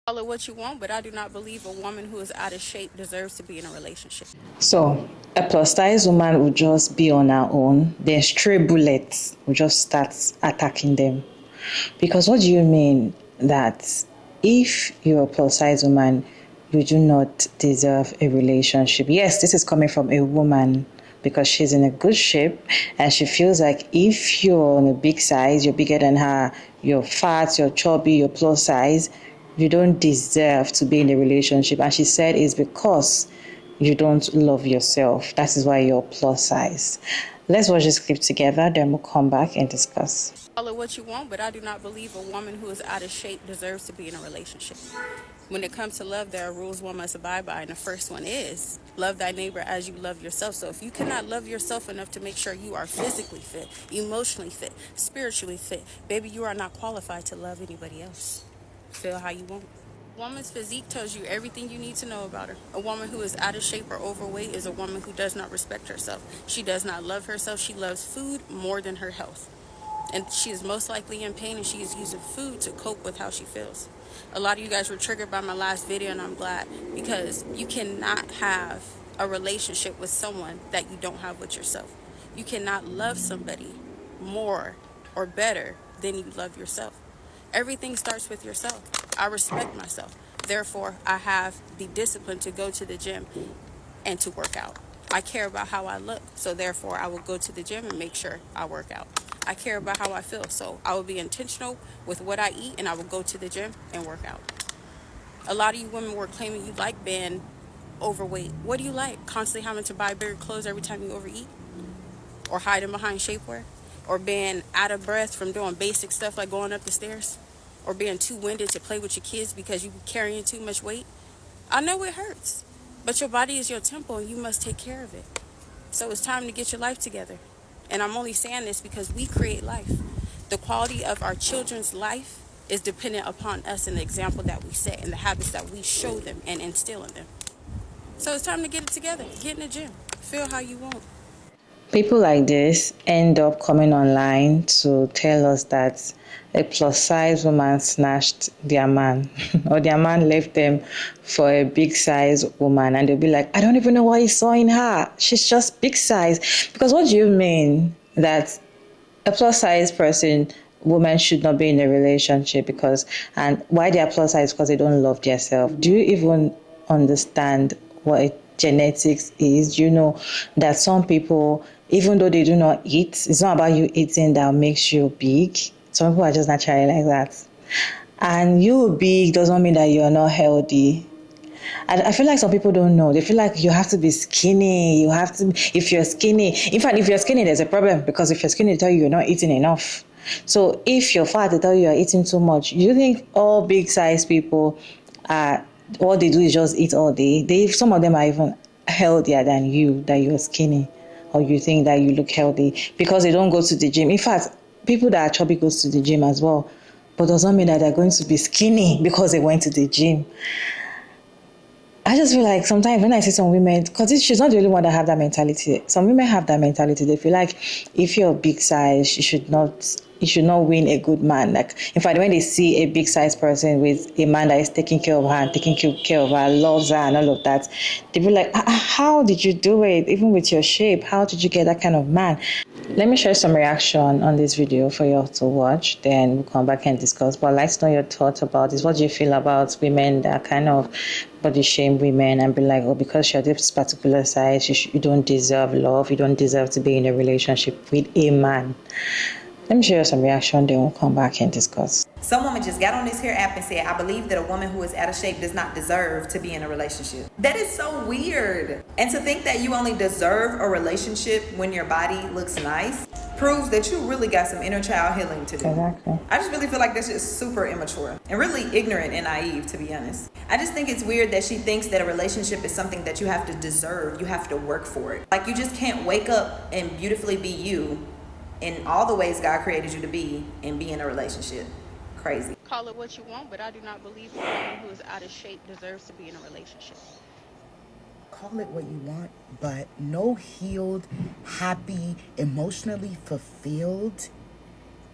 Call it what you want, but I do not believe a woman who is out of shape deserves to be in a relationship. So a plus size woman will just be on her own, then stray bullets will just start attacking them. Because what do you mean that if you're a plus size woman, you do not deserve a relationship? Yes, this is coming from a woman because she's in a good shape and she feels like if you're on a big size, you're bigger than her, you're fat, you're chubby, you're plus size, you don't deserve to be in a relationship. And she said it's because you don't love yourself. That is why you're plus size. Let's watch this clip together, then we'll come back and discuss. Call it what you want, but I do not believe a woman who is out of shape deserves to be in a relationship. When it comes to love, there are rules one must abide by, and the first one is love thy neighbor as you love yourself. So if you cannot love yourself enough to make sure you are physically fit, emotionally fit, spiritually fit, baby, you are not qualified to love anybody else. Feel how you want. A woman's physique tells you everything you need to know about her. A woman who is out of shape or overweight is a woman who does not respect herself. She does not love herself. She loves food more than her health. And she is most likely in pain, and she is using food to cope with how she feels. A lot of you guys were triggered by my last video, and I'm glad, because you cannot have a relationship with someone that you don't have with yourself. You cannot love somebody more or better than you love yourself. Everything starts with yourself. I respect myself. Therefore, I have the discipline to go to the gym and to work out. I care about how I look, so therefore I will go to the gym and make sure I work out. I care about how I feel, so I will be intentional with what I eat, and I will go to the gym and work out. A lot of you women were claiming you like being overweight. What do you like? Constantly having to buy bigger clothes every time you overeat? Or hiding behind shapewear? Or being out of breath from doing basic stuff like going up the stairs? Or being too winded to play with your kids because you're carrying too much weight? I know it hurts, but your body is your temple and you must take care of it. So it's time to get your life together. And I'm only saying this because we create life. The quality of our children's life is dependent upon us and the example that we set and the habits that we show them and instill in them. So it's time to get it together. Get in the gym. Feel how you want. People like this end up coming online to tell us that a plus size woman snatched their man or their man left them for a big size woman, and they'll be like, I don't even know what he saw in her. She's just big size. Because what do you mean that a plus size person, women should not be in a relationship? Because, and why they are plus size? Because they don't love themselves. Do you even understand what genetics is? You know that some people, even though they do not eat, it's not about you eating that makes you big. Some people are just naturally like that. And you big doesn't mean that you're not healthy. I feel like some people don't know. They feel like you have to be skinny. You have to, if you're skinny. In fact, if you're skinny, there's a problem, because if you're skinny, they tell you you're not eating enough. So if you're fat, they tell you you're eating too much. You think all big size people are, all they do is just eat all day? Some of them are even healthier than you, that you're skinny, or you think that you look healthy because they don't go to the gym. In fact, people that are chubby goes to the gym as well, but doesn't mean that they're going to be skinny because they went to the gym. I just feel like sometimes when I see some women, because she's not the only one that have that mentality. Some women have that mentality. They feel like if you're a big size, you should not win a good man. Like, in fact, when they see a big size person with a man that is taking care of her and taking care of her, loves her and all of that, they feel like, how did you do it? Even with your shape, how did you get that kind of man? Let me share some reaction on this video for you all to watch. Then we'll come back and discuss. But I'd like to know your thoughts about this. What do you feel about women that kind of body shame women and be like, oh, because you're this particular size, you don't deserve love. You don't deserve to be in a relationship with a man. Let me share some reaction. Then we'll come back and discuss. Some woman just got on this here app and said, I believe that a woman who is out of shape does not deserve to be in a relationship. That is so weird. And to think that you only deserve a relationship when your body looks nice proves that you really got some inner child healing to do. Exactly. I just really feel like that's just super immature and really ignorant and naive, to be honest. I just think it's weird that she thinks that a relationship is something that you have to deserve. You have to work for it. Like, you just can't wake up and beautifully be you in all the ways God created you to be and be in a relationship. Crazy. Call it what you want, but I do not believe a woman who is out of shape deserves to be in a relationship. Call it what you want, but no healed, happy, emotionally fulfilled,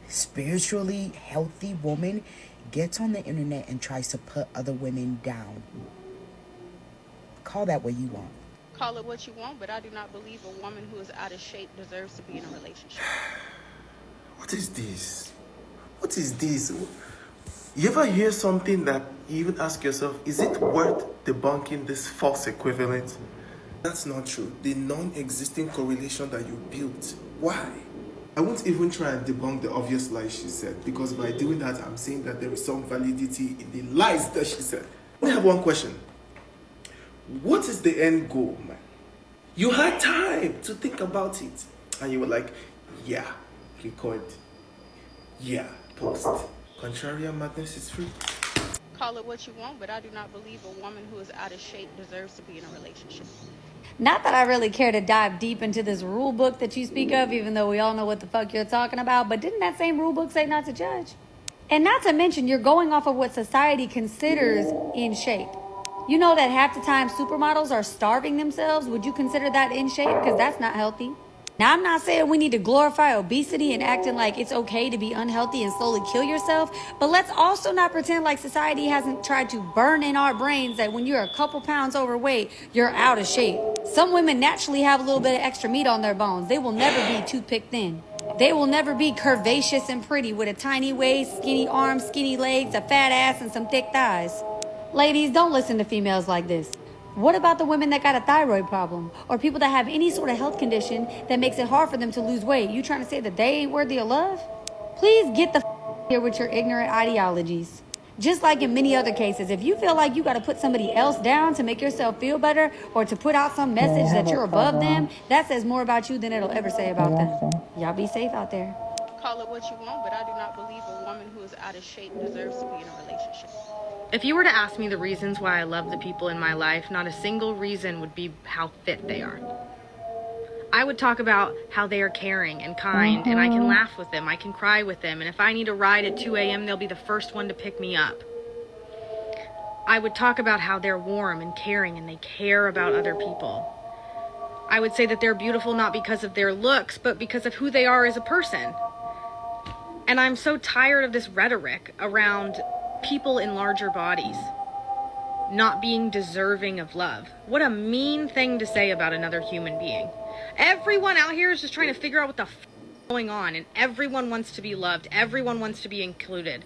spiritually healthy woman gets on the internet and tries to put other women down. Call that what you want. Call it what you want, but I do not believe a woman who is out of shape deserves to be in a relationship. What is this? What is this? You ever hear something that you even ask yourself, is it worth debunking this false equivalent? That's not true. The non-existing correlation that you built. Why? I won't even try and debunk the obvious lies she said, because by doing that, I'm saying that there is some validity in the lies that she said. I have one question. What is the end goal, man? You had time to think about it. And you were like, yeah, record. Yeah, post. Contrarian madness is free. Call it what you want, but I do not believe a woman who is out of shape deserves to be in a relationship. Not that I really care to dive deep into this rule book that you speak of, even though we all know what the fuck you're talking about, but didn't that same rule book say not to judge? And not to mention, you're going off of what society considers in shape. You know that half the time supermodels are starving themselves. Would you consider that in shape? Because that's not healthy. Now, I'm not saying we need to glorify obesity and acting like it's okay to be unhealthy and slowly kill yourself, but let's also not pretend like society hasn't tried to burn in our brains that when you're a couple pounds overweight, you're out of shape. Some women naturally have a little bit of extra meat on their bones. They will never be toothpick thin. They will never be curvaceous and pretty with a tiny waist, skinny arms, skinny legs, a fat ass, and some thick thighs. Ladies, don't listen to females like this. What about the women that got a thyroid problem? Or people that have any sort of health condition that makes it hard for them to lose weight? You trying to say that they ain't worthy of love? Please get the here with your ignorant ideologies. Just like in many other cases, if you feel like you got to put somebody else down to make yourself feel better or to put out some message that you're above them, that says more about you than it'll ever say about them. Y'all be safe out there. Call it what you want, but I do not believe a woman who is out of shape deserves to be in a relationship. If you were to ask me the reasons why I love the people in my life, not a single reason would be how fit they are. I would talk about how they are caring and kind, and I can laugh with them, I can cry with them, and if I need a ride at 2 a.m., they'll be the first one to pick me up. I would talk about how they're warm and caring and they care about other people. I would say that they're beautiful not because of their looks, but because of who they are as a person. And I'm so tired of this rhetoric around people in larger bodies not being deserving of love. What a mean thing to say about another human being. Everyone out here is just trying to figure out what the f is going on, and everyone wants to be loved. Everyone wants to be included.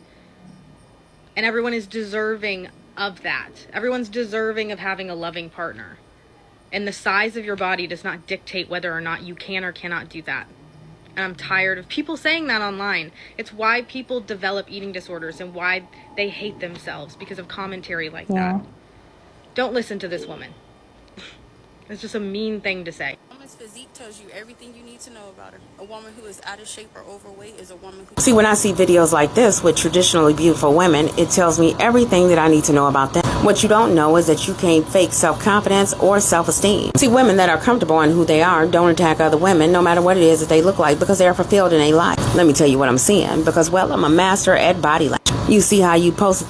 And everyone is deserving of that. Everyone's deserving of having a loving partner. And the size of your body does not dictate whether or not you can or cannot do that. And I'm tired of people saying that online. It's why people develop eating disorders and why they hate themselves, because of commentary like that. Don't listen to this woman. It's just a mean thing to say. A woman's physique tells you everything you need to know about her. A woman who is out of shape or overweight is a woman who... See, when I see videos like this with traditionally beautiful women, it tells me everything that I need to know about them. What you don't know is that you can't fake self-confidence or self-esteem. See, women that are comfortable in who they are don't attack other women, no matter what it is that they look like, because they are fulfilled in their life. Let me tell you what I'm seeing, because, well, I'm a master at body language. You see how you posted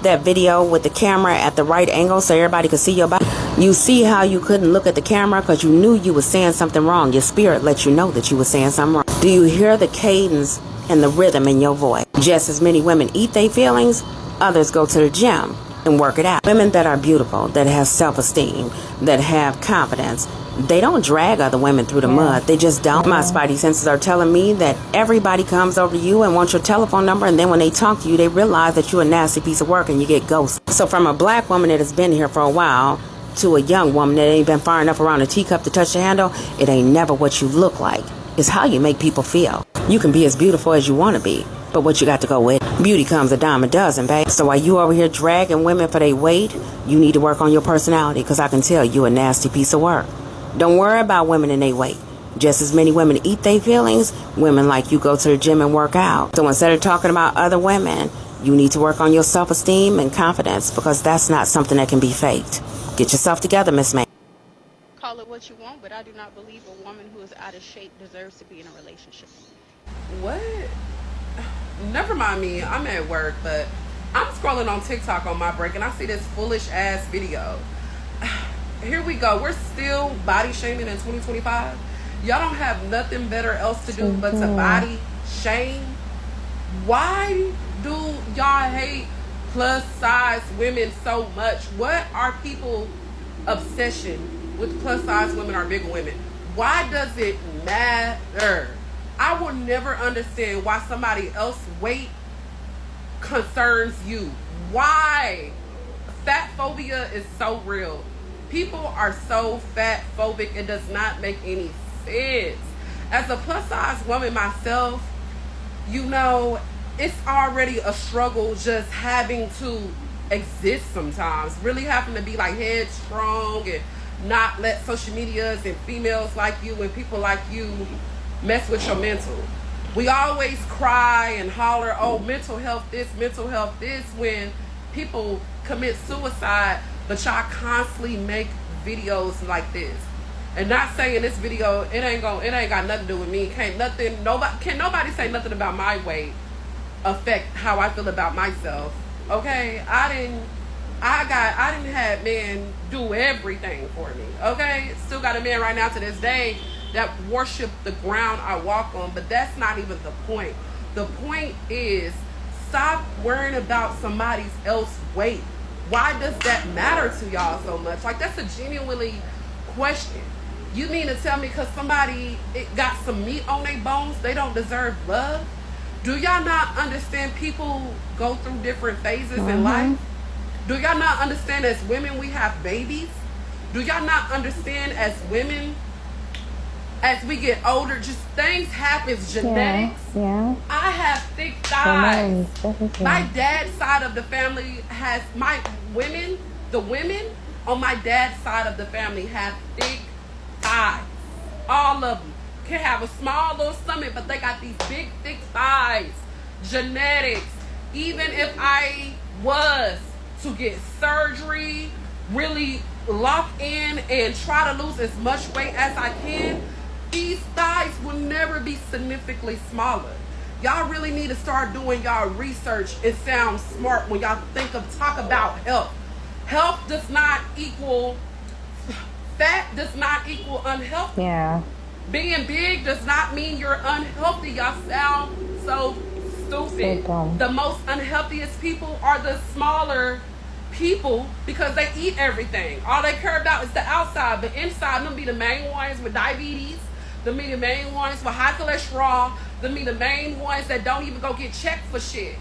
that video with the camera at the right angle so everybody could see your body? You see how you couldn't look at the camera because you knew you were saying something wrong. Your spirit let you know that you were saying something wrong. Do you hear the cadence and the rhythm in your voice? Just as many women eat their feelings, others go to the gym and work it out. Women that are beautiful, that have self-esteem, that have confidence, they don't drag other women through the mud. They just don't. My spidey senses are telling me that everybody comes over to you and wants your telephone number, and then when they talk to you, they realize that you're a nasty piece of work and you get ghosted. So from a black woman that has been here for a while to a young woman that ain't been far enough around a teacup to touch the handle, it ain't never what you look like. It's how you make people feel. You can be as beautiful as you want to be, but what you got to go with? Beauty comes a dime a dozen, babe. So while you over here dragging women for their weight, you need to work on your personality, because I can tell you a nasty piece of work. Don't worry about women and their weight. Just as many women eat their feelings, women like you go to the gym and work out. So instead of talking about other women, you need to work on your self-esteem and confidence, because that's not something that can be faked. Get yourself together, Miss May. Call it what you want, but I do not believe a woman who is out of shape deserves to be in a relationship. What? Never mind me. I'm at work, but I'm scrolling on TikTok on my break and I see this foolish ass video. Here we go. We're still body shaming in 2025. Y'all don't have nothing better else to do but to body shame. Why do y'all hate plus size women so much? What are people obsession with plus size women or bigger women? Why does it matter? I will never understand why somebody else's weight concerns you. Why? Fat phobia is so real. People are so fat phobic, it does not make any sense. As a plus size woman myself, you know, it's already a struggle just having to exist sometimes. Really having to be like headstrong and not let social medias and females like you and people like you mess with your mental. We always cry and holler, oh, mental health this, when people commit suicide, but y'all constantly make videos like this. And not saying this video, it ain't got nothing to do with me. Can nobody say nothing about my weight affect how I feel about myself. Okay? I didn't have men do everything for me. Okay? Still got a man right now to this day that worship the ground I walk on, but that's not even the point. The point is, stop worrying about somebody else's weight. Why does that matter to y'all so much? Like, that's a genuinely question. You mean to tell me because somebody got some meat on their bones, they don't deserve love? Do y'all not understand people go through different phases in life? Do y'all not understand as women we have babies? Do y'all not understand as women, as we get older, just things happen, genetics? Yeah. I have thick thighs. Definitely. My dad's side of the family has, the women on my dad's side of the family have thick thighs. All of them can have a small little stomach, but they got these big, thick thighs. Genetics. Even if I was to get surgery, really lock in and try to lose as much weight as I can, these thighs will never be significantly smaller. Y'all really need to start doing y'all research and sound smart when y'all talk about health. Health does not equal, fat does not equal unhealthy. Yeah. Being big does not mean you're unhealthy. Y'all sound so stupid. So dumb. The most unhealthiest people are the smaller people because they eat everything. All they care about is the outside, but inside them be the main ones with diabetes. Them be the main ones with high cholesterol. Them be the main ones that don't even go get checked for shit.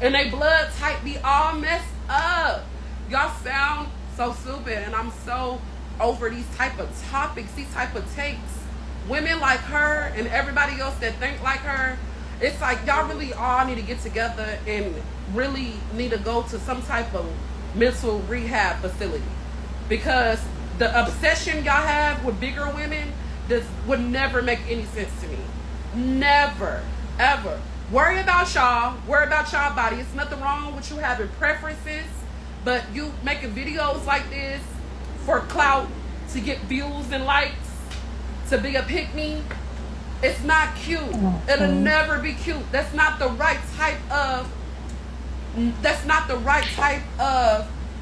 And they blood type be all messed up. Y'all sound so stupid, and I'm so over these type of topics, these type of takes. Women like her and everybody else that think like her, it's like y'all really all need to get together and really need to go to some type of mental rehab facility, because the obsession y'all have with bigger women would never make any sense to me. Never, ever. Worry about y'all body. It's nothing wrong with you having preferences, but you making videos like this for clout, to get views and likes, to be a pick-me, it's not cute. It'll never be cute. That's not the right type of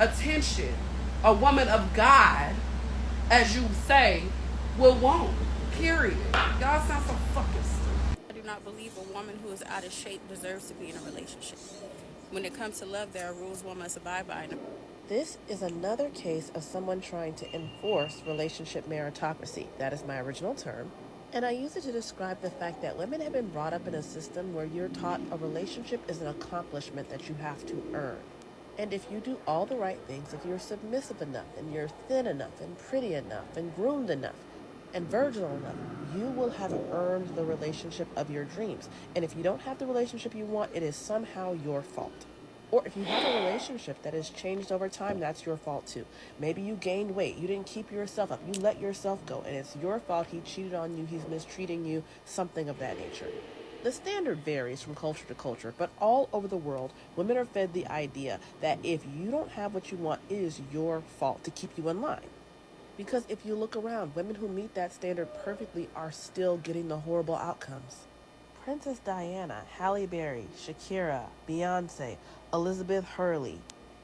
attention a woman of God, as you say, will want. Period. Y'all sound so fucking stupid. I do not believe a woman who is out of shape deserves to be in a relationship. When it comes to love, there are rules one must abide by. This is another case of someone trying to enforce relationship meritocracy. That is my original term. And I use it to describe the fact that women have been brought up in a system where you're taught a relationship is an accomplishment that you have to earn. And if you do all the right things, if you're submissive enough, and you're thin enough, and pretty enough, and groomed enough, and virginal enough, you will have earned the relationship of your dreams. And if you don't have the relationship you want, it is somehow your fault. Or if you have a relationship that has changed over time, that's your fault too. Maybe you gained weight, you didn't keep yourself up, you let yourself go, and it's your fault. He cheated on you, he's mistreating you, something of that nature. The standard varies from culture to culture, but all over the world, women are fed the idea that if you don't have what you want, it is your fault to keep you in line. Because if you look around, women who meet that standard perfectly are still getting the horrible outcomes. Princess Diana, Halle Berry, Shakira, Beyonce, Elizabeth Hurley,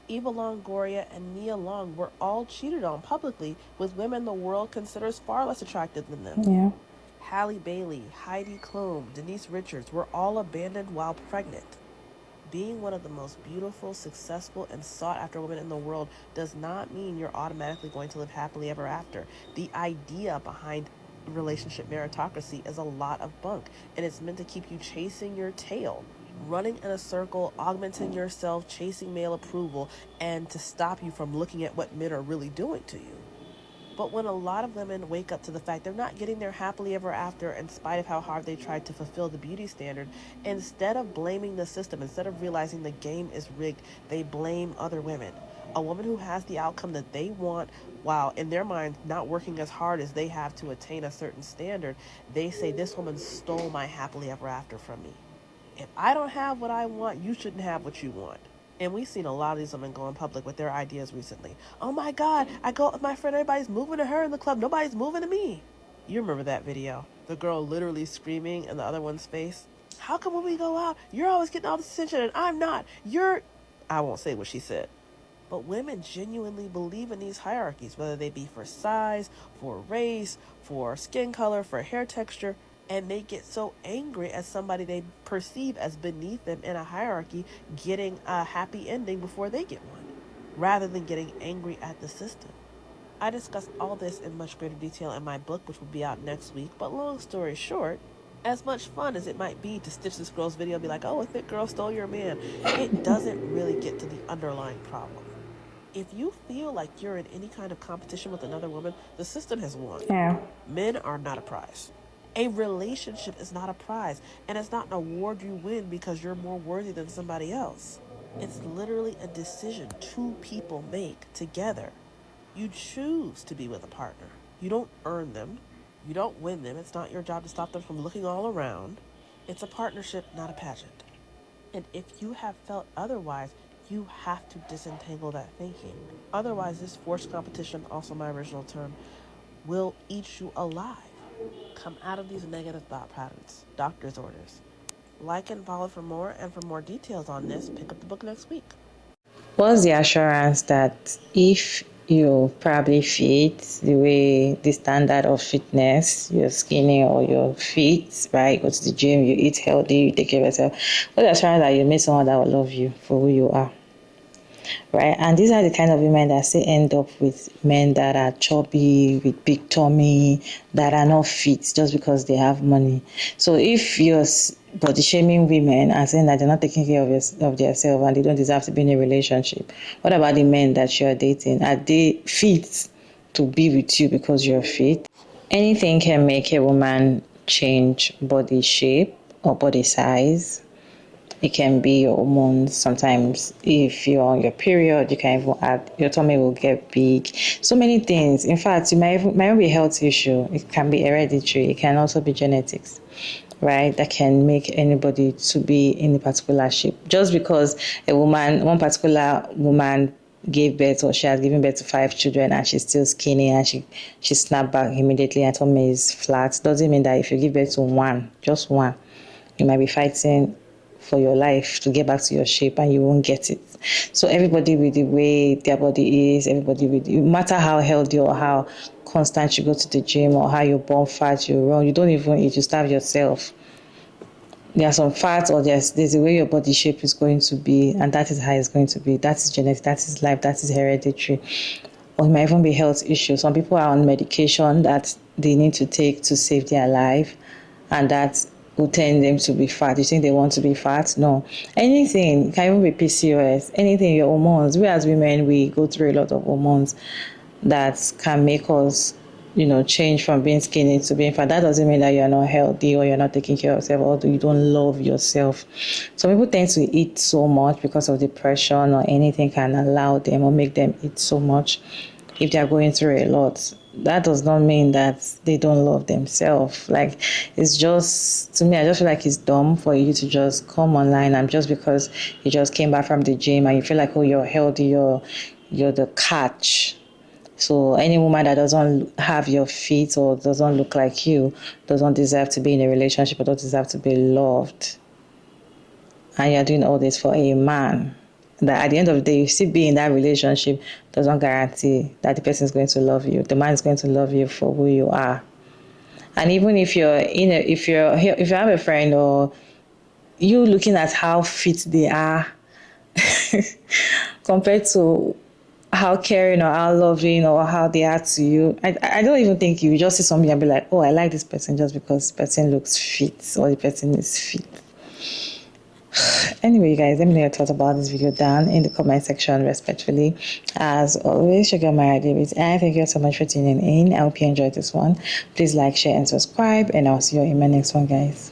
Eva Longoria, and Nia Long were all cheated on publicly with women the world considers far less attractive than them. Yeah. Halle Bailey, Heidi Klum, Denise Richards were all abandoned while pregnant. Being one of the most beautiful, successful, and sought after women in the world does not mean you're automatically going to live happily ever after. The idea behind relationship meritocracy is a lot of bunk, and it's meant to keep you chasing your tail, running in a circle, augmenting yourself, chasing male approval, and to stop you from looking at what men are really doing to you. But when a lot of women wake up to the fact they're not getting their happily ever after in spite of how hard they tried to fulfill the beauty standard, instead of blaming the system, instead of realizing the game is rigged, they blame other women. A woman who has the outcome that they want, while in their mind not working as hard as they have to attain a certain standard, they say, this woman stole my happily ever after from me. If I don't have what I want, you shouldn't have what you want. And we've seen a lot of these women go in public with their ideas recently. Oh my God, I go with my friend, everybody's moving to her in the club, nobody's moving to me. You remember that video? The girl literally screaming in the other one's face. How come when we go out, you're always getting all this attention and I'm not? I won't say what she said. But women genuinely believe in these hierarchies, whether they be for size, for race, for skin color, for hair texture, and they get so angry at somebody they perceive as beneath them in a hierarchy getting a happy ending before they get one, rather than getting angry at the system. I discuss all this in much greater detail in my book, which will be out next week, but long story short, as much fun as it might be to stitch this girl's video and be like, oh, a thick girl stole your man, it doesn't really get to the underlying problem. If you feel like you're in any kind of competition with another woman, the system has won. Yeah. Men are not a prize. A relationship is not a prize, and it's not an award you win because you're more worthy than somebody else. It's literally a decision two people make together. You choose to be with a partner. You don't earn them. You don't win them. It's not your job to stop them from looking all around. It's a partnership, not a pageant. And if you have felt otherwise, you have to disentangle that thinking. Otherwise, this forced competition, also my original term, will eat you alive. Come out of these negative thought patterns. Doctor's orders. Like and follow for more, and for more details on this, pick up the book next week. What's the assurance that if you probably fit the way the standard of fitness, you're skinny or you're fit, right? Go to the gym, you eat healthy, you take care of yourself. What's the assurance that you meet someone that will love you for who you are? Right? And these are the kind of women that still end up with men that are chubby, with big tummy, that are not fit just because they have money. So if you're body shaming women and saying that they're not taking care of themselves and they don't deserve to be in a relationship, what about the men that you're dating? Are they fit to be with you because you're fit? Anything can make a woman change body shape or body size. It can be your hormones. Sometimes if you're on your period, you can even add, your tummy will get big. So many things. In fact, it might even be a health issue. It can be hereditary. It can also be genetics, right? That can make anybody to be in a particular shape. Just because one particular woman gave birth, or she has given birth to 5 children and she's still skinny and she snapped back immediately and tummy is flat, doesn't mean that if you give birth to just one, you might be fighting for your life to get back to your shape and you won't get it. So everybody with the way their body is, no matter how healthy or how constant you go to the gym or how you burn fat, you run, you don't even eat, you starve yourself. There are some fats, or there's a way your body shape is going to be, and that is how it's going to be. That is genetic, that is life, that is hereditary. Or it might even be health issues. Some people are on medication that they need to take to save their life, and that will tend them to be fat. You think they want to be fat? No. Anything, it can even be PCOS, anything, your hormones. We as women, we go through a lot of hormones that can make us, change from being skinny to being fat. That doesn't mean that you're not healthy or you're not taking care of yourself, or you don't love yourself. Some people tend to eat so much because of depression, or anything can allow them or make them eat so much if they're going through a lot. That does not mean that they don't love themselves. Like, it's just, to me, I just feel like it's dumb for you to just come online and just because you just came back from the gym and you feel like, oh, you're healthy, you're the catch. So any woman that doesn't have your feet or doesn't look like you doesn't deserve to be in a relationship or doesn't deserve to be loved. And you're doing all this for a man. That at the end of the day, you still be in that relationship doesn't guarantee that the person is going to love you. The man is going to love you for who you are. And even if you have a friend or you looking at how fit they are compared to how caring or how loving or how they are to you. I don't even think you just see somebody and be like, oh, I like this person just because the person looks fit or the person is fit. Anyway, you guys, let me know your thoughts about this video down in the comment section respectfully. As always, Sugar Mara David, and thank you so much for tuning in. I hope you enjoyed this one. Please like, share, and subscribe, and I'll see you in my next one, guys.